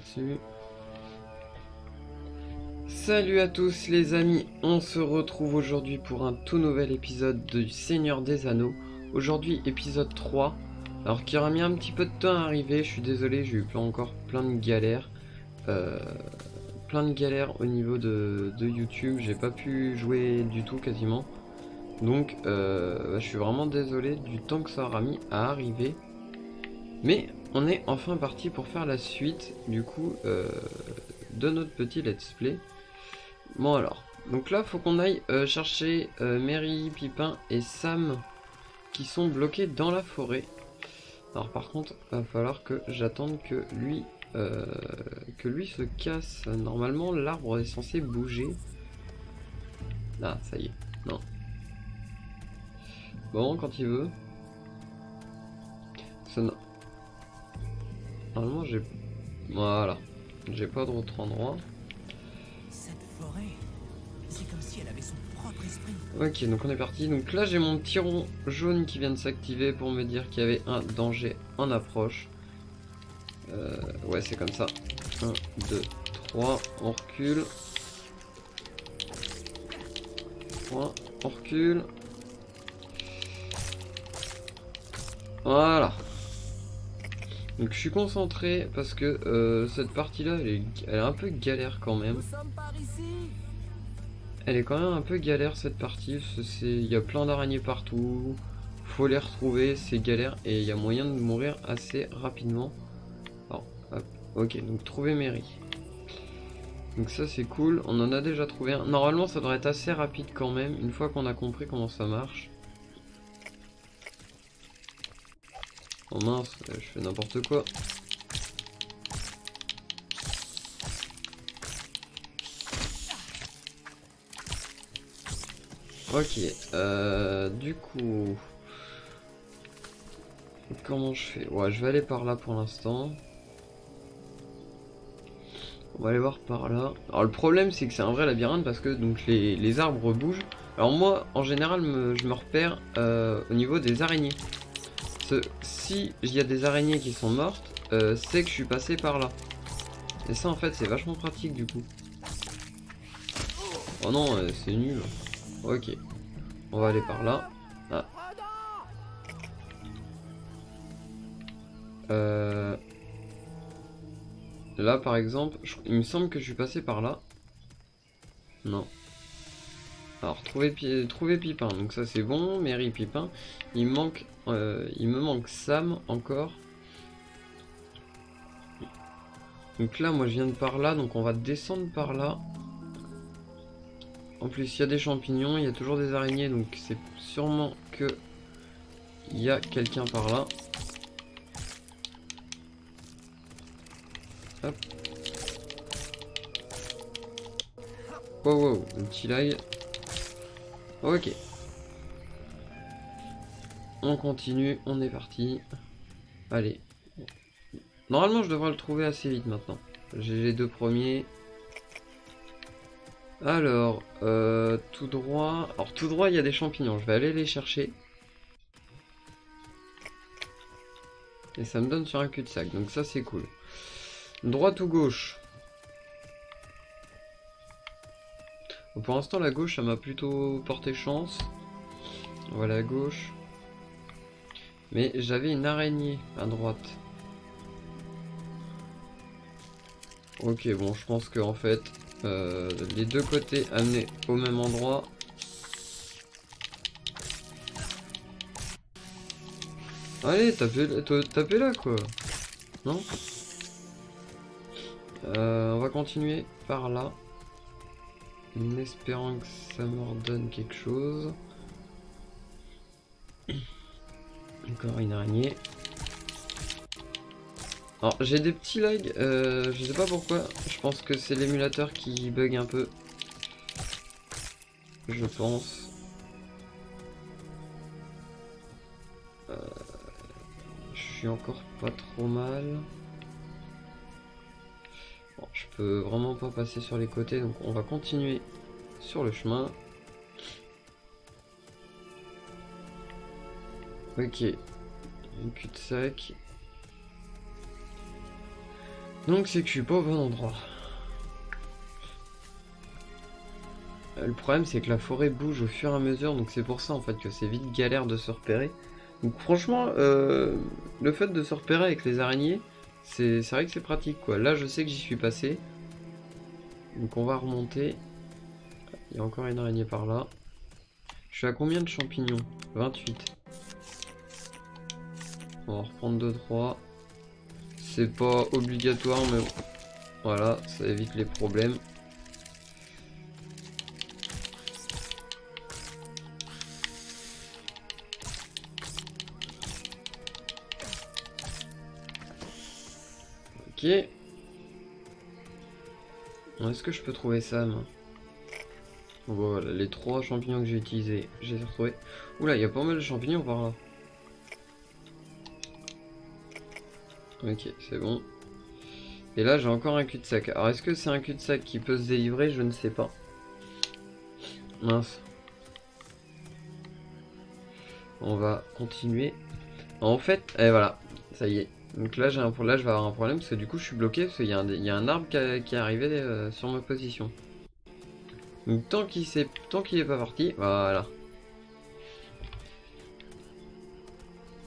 là-dessus. Salut à tous les amis, on se retrouve aujourd'hui pour un tout nouvel épisode du Seigneur des Anneaux. Aujourd'hui épisode 3, alors qui aura mis un petit peu de temps à arriver, je suis désolé, j'ai eu encore plein de galères. Au niveau de YouTube, j'ai pas pu jouer du tout quasiment. Donc je suis vraiment désolé du temps que ça aura mis à arriver. Mais on est enfin parti pour faire la suite du coup de notre petit let's play. Bon alors, donc là faut qu'on aille chercher Merry, Pipin et Sam qui sont bloqués dans la forêt. Alors par contre, va falloir que j'attende que lui se casse. Normalement l'arbre est censé bouger. Ah ça y est, non. Bon, quand il veut. Normalement j'ai... Voilà, j'ai pas d'autre endroit. Cette forêt, c'est comme si elle avait son propre esprit. Ok, donc on est parti. Donc là j'ai mon petit rond jaune qui vient de s'activer pour me dire qu'il y avait un danger en approche. Ouais, c'est comme ça. 1, 2, 3, on recule. 3, on recule. Voilà. Donc je suis concentré parce que cette partie là elle est un peu galère quand même. Nous sommes par ici. Elle est quand même un peu galère cette partie, il y a plein d'araignées partout, faut les retrouver, c'est galère et il y a moyen de mourir assez rapidement. Alors, hop, ok, donc trouver Merry. Donc ça c'est cool, on en a déjà trouvé un. Normalement ça devrait être assez rapide quand même, une fois qu'on a compris comment ça marche. Oh mince, je fais n'importe quoi. Ok, du coup... Comment je fais? Ouais, je vais aller par là pour l'instant. On va aller voir par là. Alors le problème c'est que c'est un vrai labyrinthe parce que donc les arbres bougent. Alors moi en général je me repère au niveau des araignées. Si il y a des araignées qui sont mortes, c'est que je suis passé par là. Et ça en fait c'est vachement pratique du coup. Oh non, c'est nul. Ok, on va aller par là. Ah. Là par exemple, il me semble que je suis passé par là. Non. Alors trouver Pipin, donc ça c'est bon. Merry, Pipin. Il me manque Sam encore. Donc là moi je viens de par là, donc on va descendre par là. En plus il y a des champignons, il y a toujours des araignées, donc c'est sûrement que il y a quelqu'un par là. Hop. Wow, wow, un petit lag. Ok. On continue, on est parti. Allez. Normalement je devrais le trouver assez vite maintenant. J'ai les deux premiers. Alors, tout droit. Alors tout droit il y a des champignons, je vais aller les chercher. Et ça me donne sur un cul-de-sac, donc ça c'est cool. Droite ou gauche? Bon, pour l'instant la gauche ça m'a plutôt porté chance. Voilà la gauche. Mais j'avais une araignée à droite. Ok, bon je pense que en fait les deux côtés amenés au même endroit. Allez, tapez là quoi. Non? On va continuer par là. En espérant que ça me redonne quelque chose. Encore une araignée. Alors j'ai des petits lags, je sais pas pourquoi. Je pense que c'est l'émulateur qui bug un peu. Je pense. Je suis encore pas trop mal. Bon, je peux vraiment pas passer sur les côtés, donc on va continuer sur le chemin. Ok, un cul-de-sac. Donc c'est que je suis pas au bon endroit. Le problème c'est que la forêt bouge au fur et à mesure, donc c'est pour ça en fait que c'est vite galère de se repérer. Donc franchement, le fait de se repérer avec les araignées, c'est vrai que c'est pratique quoi. Là je sais que j'y suis passé. Donc on va remonter. Il y a encore une araignée par là. Je suis à combien de champignons? 28. On va en reprendre 2-3. C'est pas obligatoire mais voilà, ça évite les problèmes. Ok. Est-ce que je peux trouver ça moi? Voilà, les 3 champignons que j'ai utilisés, je les ai retrouvés. Oula, il y a pas mal de champignons par là. Ok, c'est bon. Et là, j'ai encore un cul-de-sac. Alors, est-ce que c'est un cul-de-sac qui peut se délivrer? Je ne sais pas. Mince. On va continuer. En fait, et voilà, ça y est. Donc là, là, je vais avoir un problème parce que du coup, je suis bloqué parce qu'il y a un arbre qui est arrivé sur ma position. Donc tant qu'il est pas parti, voilà.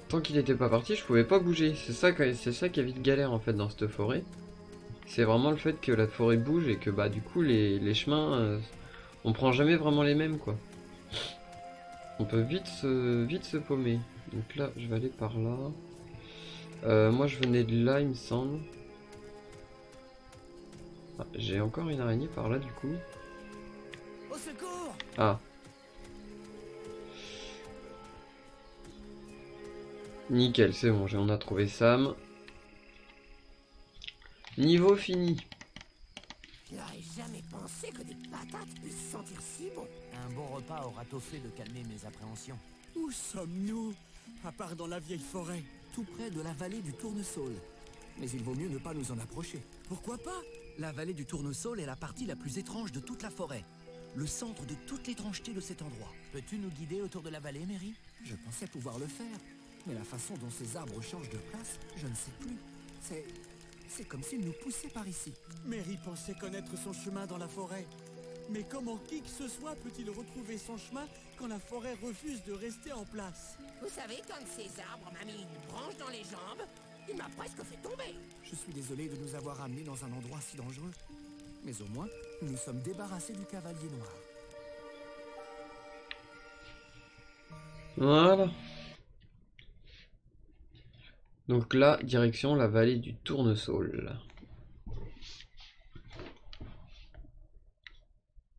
Tant qu'il était pas parti, je pouvais pas bouger. C'est ça qui est vite galère en fait dans cette forêt. C'est vraiment le fait que la forêt bouge et que bah du coup les chemins, on prend jamais vraiment les mêmes quoi. On peut vite se paumer. Donc là, je vais aller par là. Moi, je venais de là, il me semble. Ah, j'ai encore une araignée par là du coup. Au secours! Ah. Nickel, c'est bon, on a trouvé Sam. Niveau fini. J'aurais jamais pensé que des patates puissent sentir si bon. Un bon repas aura tôt fait de calmer mes appréhensions. Où sommes-nous? À part dans la vieille forêt. Tout près de la vallée du Tournesol. Mais il vaut mieux ne pas nous en approcher. Pourquoi pas? La vallée du Tournesol est la partie la plus étrange de toute la forêt. Le centre de toute l'étrangeté de cet endroit. Peux-tu nous guider autour de la vallée, Mary? Je pensais pouvoir le faire. Mais la façon dont ces arbres changent de place, je ne sais plus. C'est comme s'ils nous poussaient par ici. Mary pensait connaître son chemin dans la forêt. Mais comment qui que ce soit peut-il retrouver son chemin quand la forêt refuse de rester en place? Vous savez, quand ces arbres m'a mis une branche dans les jambes, il m'a presque fait tomber. Je suis désolé de nous avoir amenés dans un endroit si dangereux. Mais au moins, nous nous sommes débarrassés du cavalier noir. Voilà. Donc là, direction la vallée du Tournesol.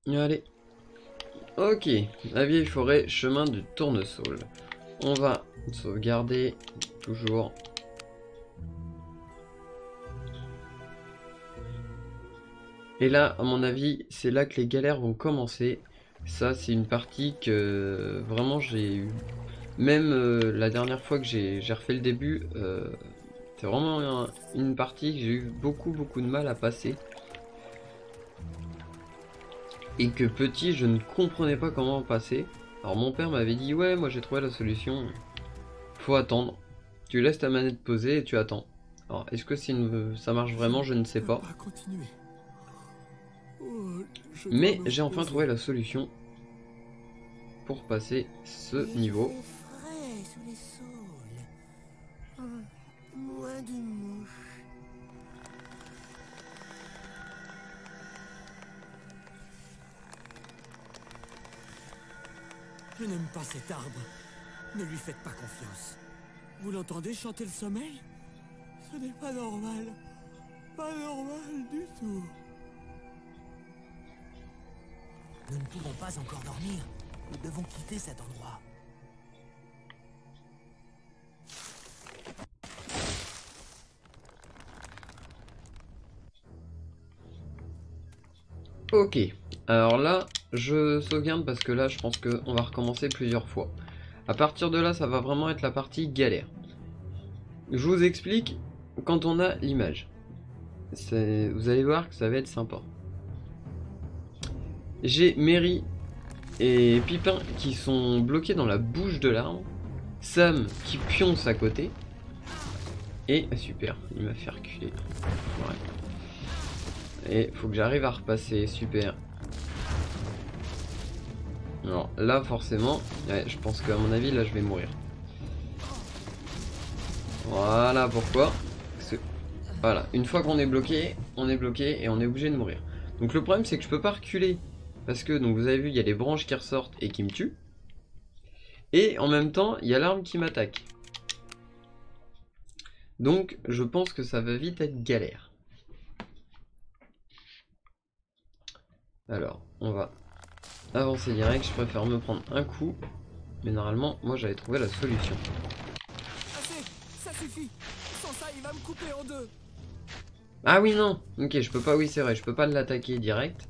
Allez. Ok, la vieille forêt, chemin du Tournesol. On va sauvegarder, toujours. Et là, à mon avis, c'est là que les galères vont commencer. Ça, c'est une partie que vraiment j'ai eu. Même la dernière fois que j'ai refait le début, c'est vraiment une partie que j'ai eu beaucoup de mal à passer. Et que petit, je ne comprenais pas comment passer. Alors mon père m'avait dit, ouais, moi j'ai trouvé la solution. Faut attendre. Tu laisses ta manette posée et tu attends. Alors, est-ce que ça marche vraiment? Je ne sais pas. Mais j'ai enfin trouvé la solution pour passer ce niveau. Frais sous les saules. Moins de mouches. Je n'aime pas cet arbre. Ne lui faites pas confiance. Vous l'entendez chanter le sommeil? Ce n'est pas normal. Pas normal du tout. Nous ne pouvons pas encore dormir. Nous devons quitter cet endroit. Ok, alors là, je sauvegarde parce que là, je pense qu'on va recommencer plusieurs fois. À partir de là, ça va vraiment être la partie galère. Je vous explique quand on a l'image. Vous allez voir que ça va être sympa. J'ai Mary et Pipin qui sont bloqués dans la bouche de l'arbre. Sam qui pionce à côté. Et super, il m'a fait reculer. Ouais. Et faut que j'arrive à repasser, super. Alors là forcément, ouais, je pense qu'à mon avis là je vais mourir. Voilà pourquoi. Parce que, voilà, une fois qu'on est bloqué et on est obligé de mourir. Donc le problème c'est que je peux pas reculer. Parce que donc vous avez vu il y a les branches qui ressortent et qui me tuent. Et en même temps il y a l'arme qui m'attaque. Donc je pense que ça va vite être galère. Alors on va avancer direct, je préfère me prendre un coup. Mais normalement moi j'avais trouvé la solution. Assez, ça suffit. Sans ça, il va me couper en deux. Ah oui non, ok je peux pas, oui c'est vrai, je peux pas l'attaquer direct.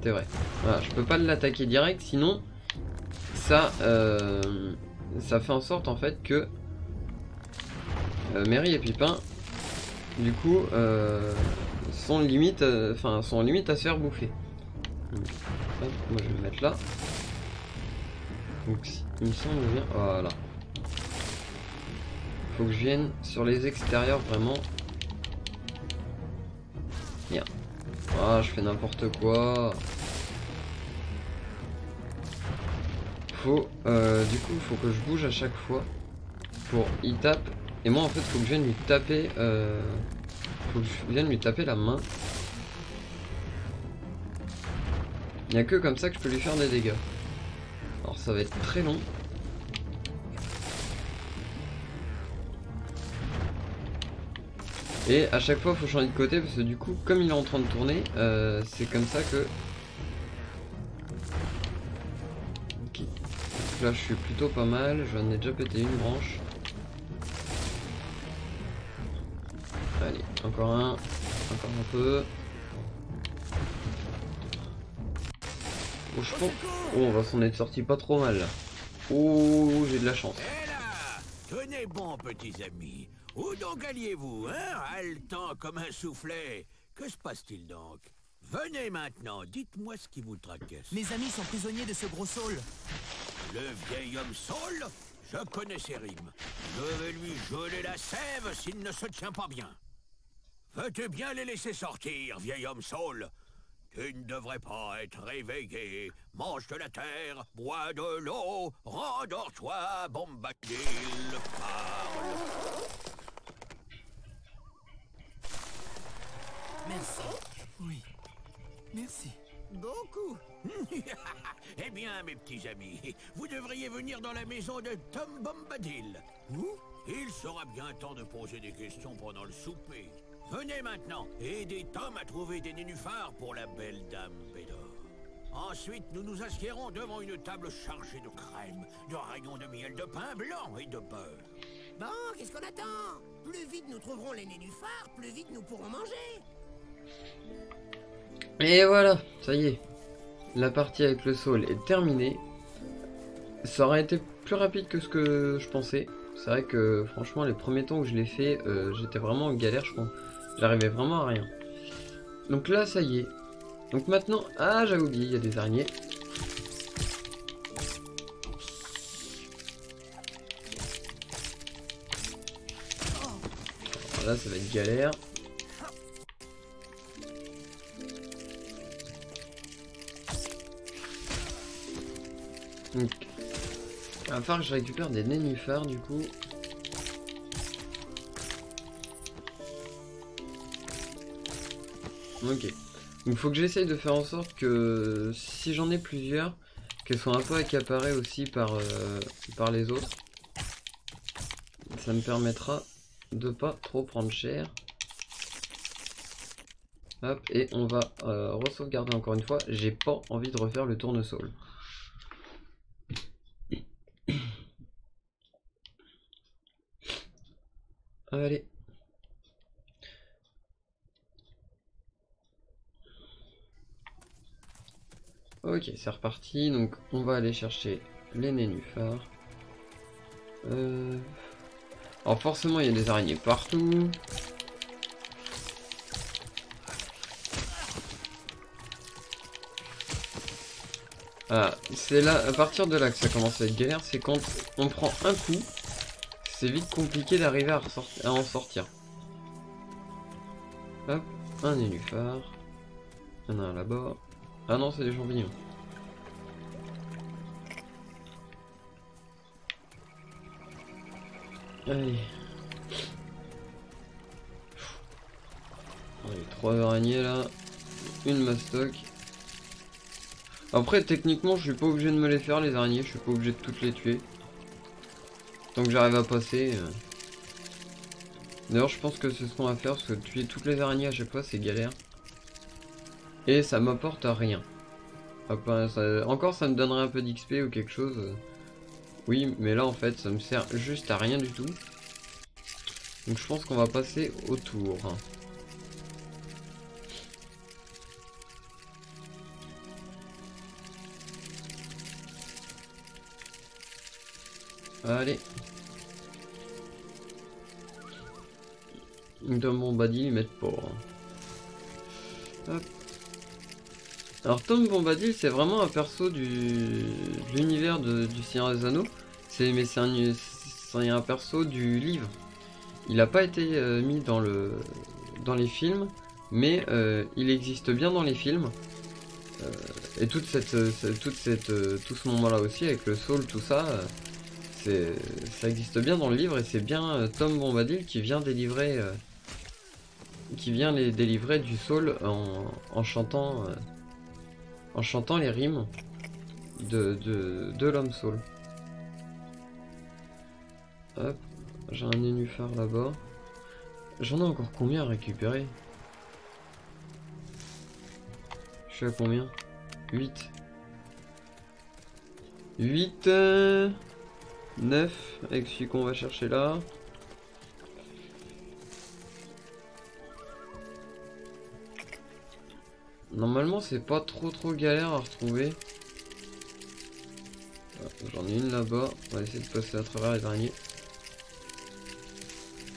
C'est vrai, voilà, je peux pas l'attaquer direct, sinon ça fait en sorte en fait que Merry et Pipin du coup sont limite à se faire bouffer. Donc, hop, moi je vais me mettre là. Donc il me semble bien, voilà. Faut que je vienne sur les extérieurs vraiment. Merde. Ah, je fais n'importe quoi. Du coup, faut que je bouge à chaque fois pour y tape. Et moi, en fait, faut que je vienne lui taper. Faut que je vienne lui taper la main. Il n'y a que comme ça que je peux lui faire des dégâts. Alors, ça va être très long. Et à chaque fois, il faut changer de côté parce que du coup, comme il est en train de tourner, c'est comme ça que. Ok. Donc là, je suis plutôt pas mal. J'en ai déjà pété une branche. Allez, encore un. Encore un peu. Oh, je pense. Oh, on va s'en être sorti pas trop mal là. Oh, j'ai de la chance. Et là, tenez bon, petits amis. Où donc alliez-vous, hein, haletant comme un soufflet? Que se passe-t-il donc? Venez maintenant, dites-moi ce qui vous tracasse. Mes amis sont prisonniers de ce gros Saul. Le vieil homme Saul, je connais ses rimes. Je vais lui geler la sève s'il ne se tient pas bien. Veux-tu bien les laisser sortir, vieil homme Saul? Tu ne devrais pas être réveillé. Mange de la terre, bois de l'eau, rendors-toi, Bombadil, parle. Merci. Oui. Merci. Beaucoup. Eh bien, mes petits amis, vous devriez venir dans la maison de Tom Bombadil. Où? Il sera bien temps de poser des questions pendant le souper. Venez maintenant, aidez Tom à trouver des nénuphars pour la belle dame Bédor. Ensuite, nous nous assiérons devant une table chargée de crème, de rayons de miel, de pain blanc et de beurre. Bon, qu'est-ce qu'on attend? Plus vite nous trouverons les nénuphars, plus vite nous pourrons manger. Et voilà, ça y est. La partie avec le Saul est terminée. Ça aurait été plus rapide que ce que je pensais. C'est vrai que franchement les premiers temps où je l'ai fait, j'étais vraiment en galère, je pense. J'arrivais vraiment à rien. Donc là ça y est. Donc maintenant, ah j'avais oublié, il y a des araignées. Alors là ça va être galère. Donc, il va falloir que je récupère des nénuphars du coup. Ok. Donc il faut que j'essaye de faire en sorte que si j'en ai plusieurs, qu'elles soient un peu accaparées aussi par les autres. Ça me permettra de pas trop prendre cher. Hop, et on va re-sauvegarder encore une fois. J'ai pas envie de refaire le tournesol. Allez. Ok, c'est reparti. Donc, on va aller chercher les nénuphars. Alors, forcément, il y a des araignées partout. Ah, c'est là, à partir de là que ça commence à être galère. C'est quand on prend un coup. c'est vite compliqué d'arriver à en sortir. Hop, un nénuphar. Il y en a un là-bas. Ah non, c'est des champignons. Allez. Allez, 3 araignées là. Une mastoc. Après, techniquement, je suis pas obligé de me les faire, les araignées. Je suis pas obligé de toutes les tuer. Tant que j'arrive à passer. D'ailleurs, je pense que c'est ce qu'on va faire, parce que tuer toutes les araignées à chaque fois, c'est galère. Et ça m'apporte à rien. Encore, ça me donnerait un peu d'XP ou quelque chose. Oui, mais là, en fait, ça me sert juste à rien du tout. Donc, je pense qu'on va passer au tour. Allez. Tom Bombadil, ils mettent pas. Hop. Alors Tom Bombadil, c'est vraiment un perso de l'univers du Seigneur des Anneaux. C'est un perso du livre. Il n'a pas été mis dans les films, mais il existe bien dans les films. Et tout ce moment-là aussi, avec le Saul, tout ça, ça existe bien dans le livre, et c'est bien Tom Bombadil qui vient délivrer, les délivrer du Saul en chantant les rimes de l'homme Saul. Hop, j'ai un nénuphar là-bas. J'en ai encore combien à récupérer? Je suis à combien? 8. 8, 9 avec celui qu'on va chercher là. Normalement c'est pas trop galère à retrouver. J'en ai une là-bas. On va essayer de passer à travers les araignées.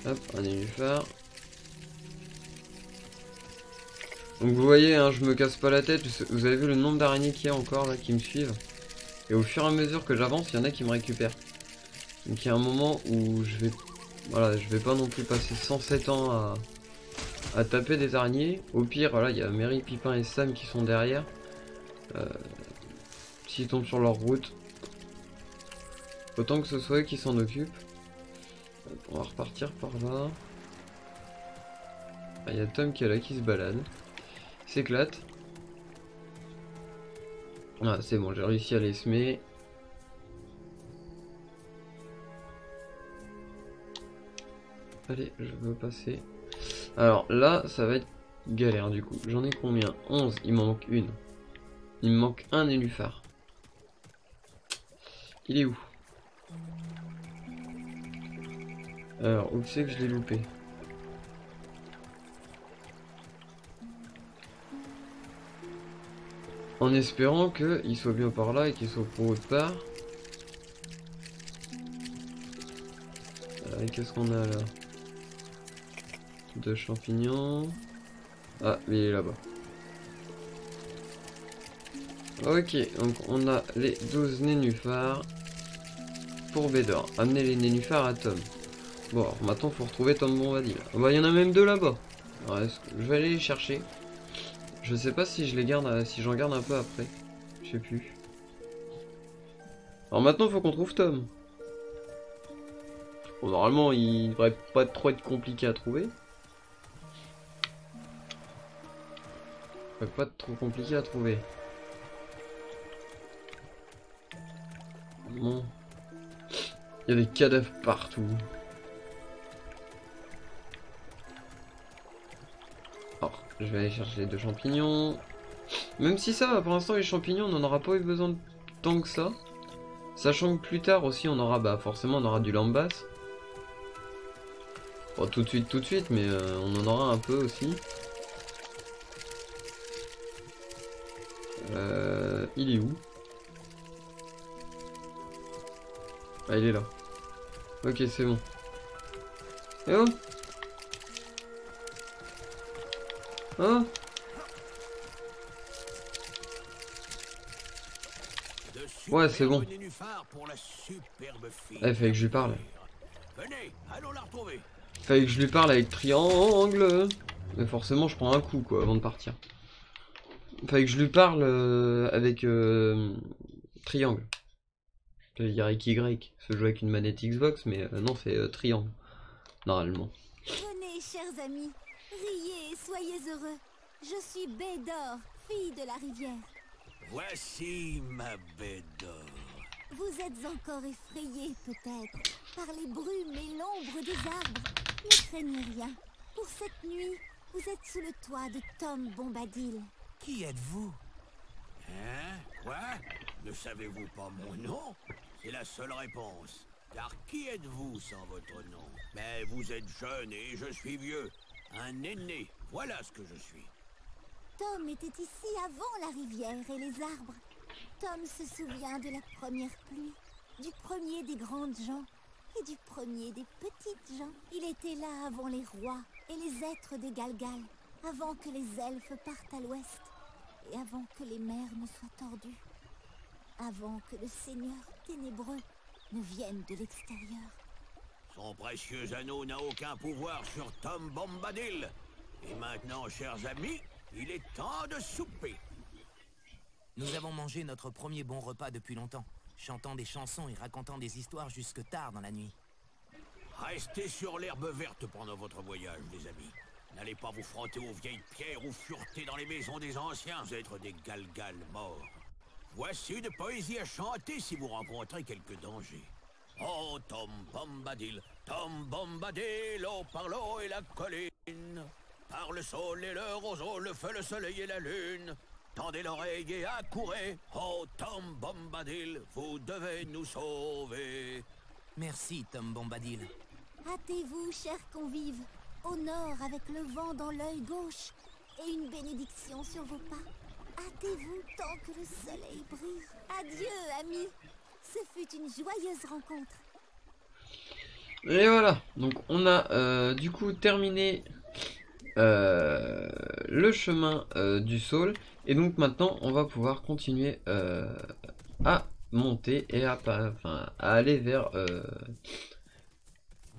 Hop, un nénuphar. Donc vous voyez, hein, je me casse pas la tête. Vous avez vu le nombre d'araignées qu'il y a encore là qui me suivent. Et au fur et à mesure que j'avance, il y en a qui me récupèrent. Donc il y a un moment où je vais pas non plus passer 107 ans à taper des araignées. Au pire, voilà, il y a Merry, Pipin et Sam qui sont derrière. S'ils tombent sur leur route, autant que ce soit eux qui s'en occupent. On va repartir par là. Il y a Tom qui est là, qui se balade. Il s'éclate. Ah, c'est bon, j'ai réussi à les semer. Allez, je veux passer. Alors là, ça va être galère du coup. J'en ai combien? 11, il m'en manque une. Il me manque un nénuphar. Il est où? Alors, où c'est que je l'ai loupé? En espérant qu'il soit bien par là et qu'il soit pour autre part. Qu'est-ce qu'on a là? 2 champignons. Ah, il est là-bas. Ok, donc on a les 12 nénuphars pour Bédor. Amener les nénuphars à Tom. Bon, alors maintenant faut retrouver Tom Bombadil. Ah bah il y en a même 2 là-bas. Je vais aller les chercher. Je sais pas si je les garde, si j'en garde un peu après. Je sais plus. Alors maintenant faut qu'on trouve Tom. Bon, normalement il devrait pas trop être compliqué à trouver. Pas trop compliqué à trouver. Bon. Il y a des cadavres partout. Alors, je vais aller chercher les 2 champignons. Même si ça va, pour l'instant les champignons on n'en aura pas eu besoin de tant que ça. Sachant que plus tard aussi on aura, forcément on aura du lambas. Pas tout de suite, mais on en aura un peu aussi. Il est où? Ah, il est là. Ok, c'est bon. Eh oh! Oh! Ouais, c'est bon. Il fallait que je lui parle. Venez, allons la retrouver. Fallait que je lui parle avec triangle. Mais forcément, je prends un coup, quoi, avant de partir. Fallait que je lui parle avec triangle. J'allais dire avec Y. Se joue avec une manette Xbox, mais non, c'est triangle. Normalement. Venez, chers amis, riez et soyez heureux. Je suis Bédor, fille de la rivière. Voici ma baie d'or. Vous êtes encore effrayés, peut-être, par les brumes et l'ombre des arbres. Ne craignez rien. Pour cette nuit, vous êtes sous le toit de Tom Bombadil. Qui êtes-vous? Hein? Quoi? Ne savez-vous pas mon nom? C'est la seule réponse. Car qui êtes-vous sans votre nom? Mais vous êtes jeune et je suis vieux. Un aîné, voilà ce que je suis. Tom était ici avant la rivière et les arbres. Tom se souvient de la première pluie, du premier des grandes gens et du premier des petites gens. Il était là avant les rois et les êtres de Galgal, avant que les elfes partent à l'ouest et avant que les mers ne soient tordues, avant que le Seigneur ténébreux ne vienne de l'extérieur. Son précieux anneau n'a aucun pouvoir sur Tom Bombadil. Et maintenant, chers amis, il est temps de souper. Nous avons mangé notre premier bon repas depuis longtemps, chantant des chansons et racontant des histoires jusque tard dans la nuit. Restez sur l'herbe verte pendant votre voyage, les amis. N'allez pas vous frotter aux vieilles pierres ou fureter dans les maisons des anciens êtres des Galgal morts. Voici une poésie à chanter si vous rencontrez quelques dangers. Oh, Tom Bombadil, oh, par l'eau et la colline, par le sol et le roseau, le feu, le soleil et la lune. Tendez l'oreille et accourez, oh, Tom Bombadil, vous devez nous sauver. Merci, Tom Bombadil. Hâtez-vous, chers convives, au nord avec le vent dans l'œil gauche et une bénédiction sur vos pas. Hâtez-vous tant que le soleil brille. Adieu, amis. Ce fut une joyeuse rencontre. Et voilà, donc on a du coup terminé le chemin du Saule. Et donc maintenant on va pouvoir continuer à monter et à aller vers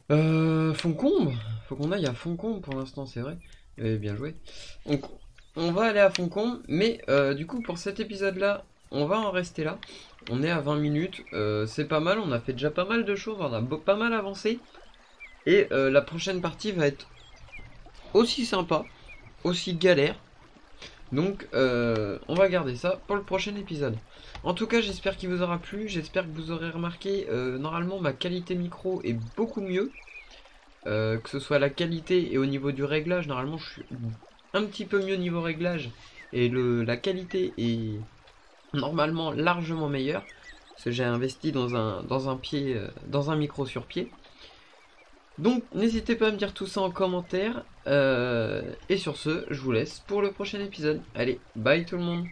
Foncombe. Faut qu'on aille à Foncombe pour l'instant, c'est vrai. Bien joué. Donc on va aller à Foncombe, mais du coup pour cet épisode là, on va en rester là. On est à 20 minutes, c'est pas mal, on a fait déjà pas mal de choses, on a pas mal avancé. Et la prochaine partie va être aussi sympa, aussi galère. Donc on va garder ça pour le prochain épisode. En tout cas j'espère qu'il vous aura plu, j'espère que vous aurez remarqué, normalement ma qualité micro est beaucoup mieux. Que ce soit la qualité et au niveau du réglage, normalement je suis un petit peu mieux niveau réglage. Et la qualité est normalement largement meilleure. Parce que j'ai investi dans un micro sur pied. Donc n'hésitez pas à me dire tout ça en commentaire. Et sur ce, je vous laisse pour le prochain épisode. Allez, bye tout le monde.